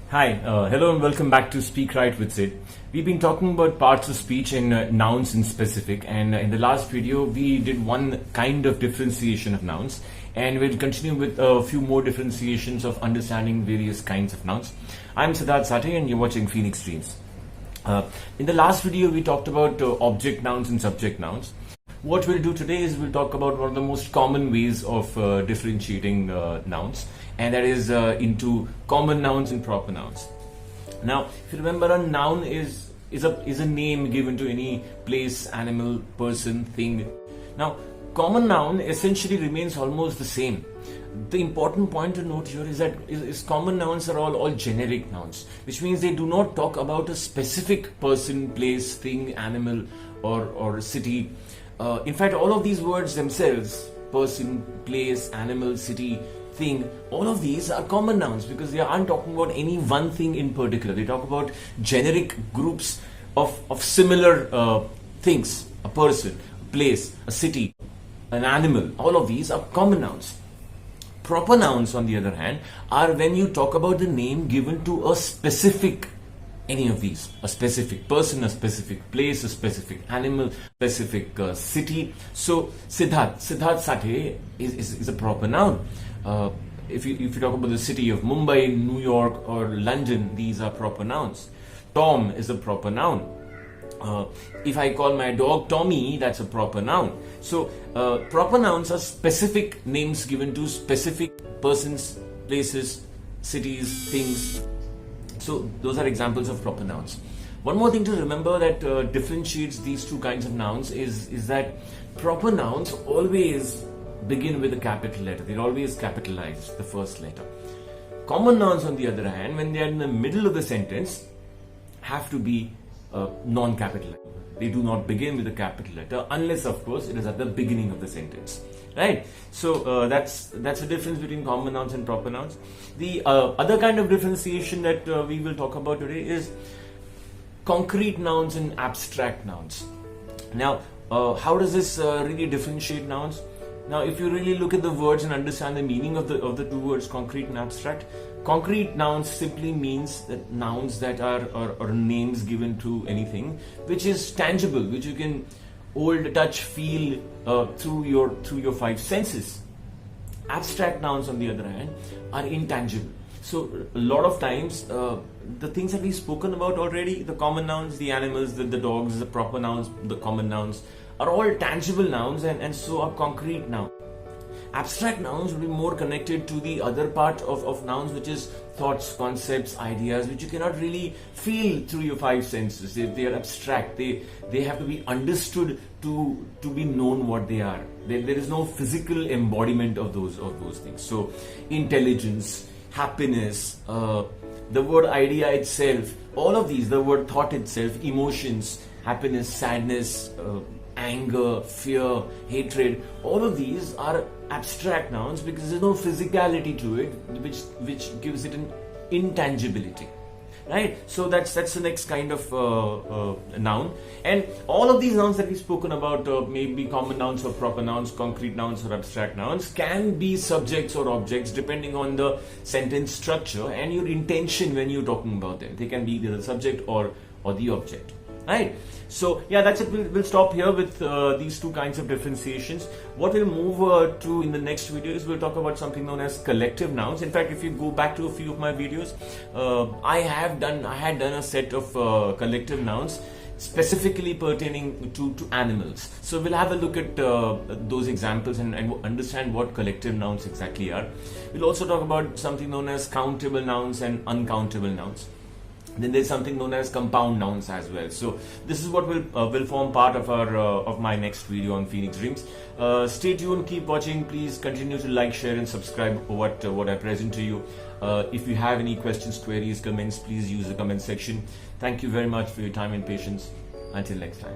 Hi, hello and welcome back to SpeakWrite with Sid. We've been talking about parts of speech and nouns in specific, and in the last video we did one kind of differentiation of nouns, and we'll continue with a few more differentiations of understanding various kinds of nouns. I'm Siddharth Sathe and you're watching Phoenix Dreams. In the last video we talked about object nouns and subject nouns. What we'll do today is we'll talk about one of the most common ways of differentiating nouns, and that is into common nouns and proper nouns. Now, if you remember, a noun is a name given to any place, animal, person, thing. Now, common noun essentially remains almost the same. The important point to note here is that common nouns are all generic nouns, which means they do not talk about a specific person, place, thing, animal, or city. In fact, all of these words themselves, person, place, animal, city, thing, all of these are common nouns because they aren't talking about any one thing in particular. They talk about generic groups of similar things, a person, a place, a city, an animal. All of these are common nouns. Proper nouns, on the other hand, are when you talk about the name given to a specific, any of these, a specific person, a specific place, a specific animal, specific city. So Siddharth Sathe is a proper noun. If you talk about the city of Mumbai, New York, or London, these are proper nouns. Tom is a proper noun. If I call my dog Tommy, that's a proper noun. So proper nouns are specific names given to specific persons, places, cities, things. So those are examples of proper nouns. One more thing to remember that differentiates these two kinds of nouns is that proper nouns always begin with a capital letter. They're always capitalized, the first letter. Common nouns, on the other hand, when they're in the middle of the sentence, have to be non-capital. They do not begin with a capital letter unless, of course, it is at the beginning of the sentence. Right? So that's the difference between common nouns and proper nouns. The other kind of differentiation that we will talk about today is concrete nouns and abstract nouns. Now, how does this really differentiate nouns? Now, if you really look at the words and understand the meaning of the two words, concrete and abstract, concrete nouns simply means that nouns that are names given to anything which is tangible, which you can hold, touch, feel through your five senses. Abstract nouns, on the other hand, are intangible. So a lot of times the things that we've spoken about already, the common nouns, the animals, the dogs, the proper nouns, the common nouns, are all tangible nouns and so are concrete nouns. Abstract nouns will be more connected to the other part of nouns, which is thoughts, concepts, ideas, which you cannot really feel through your five senses. They are abstract. They have to be understood to be known what they are. There is no physical embodiment of those things. So intelligence, happiness, the word idea itself, all of these, the word thought itself, emotions, happiness, sadness, anger, fear, hatred, all of these are abstract nouns because there's no physicality to it, which gives it an intangibility. Right? So that's the next kind of noun. And all of these nouns that we've spoken about, maybe common nouns or proper nouns, concrete nouns or abstract nouns, can be subjects or objects depending on the sentence structure and your intention when you're talking about them. They can be either the subject or the object. Right? So yeah, that's it. We'll stop here with these two kinds of differentiations. What we'll move to in the next video is we'll talk about something known as collective nouns. In fact, if you go back to a few of my videos, I had done a set of collective nouns specifically pertaining to animals. So we'll have a look at those examples and understand what collective nouns exactly are. We'll also talk about something known as countable nouns and uncountable nouns. Then there's something known as compound nouns as well. So this is what will form part of our of my next video on Phoenix Dreams. Stay tuned, keep watching. Please continue to like, share, and subscribe what I present to you. If you have any questions, queries, comments, please use the comment section. Thank you very much for your time and patience. Until next time.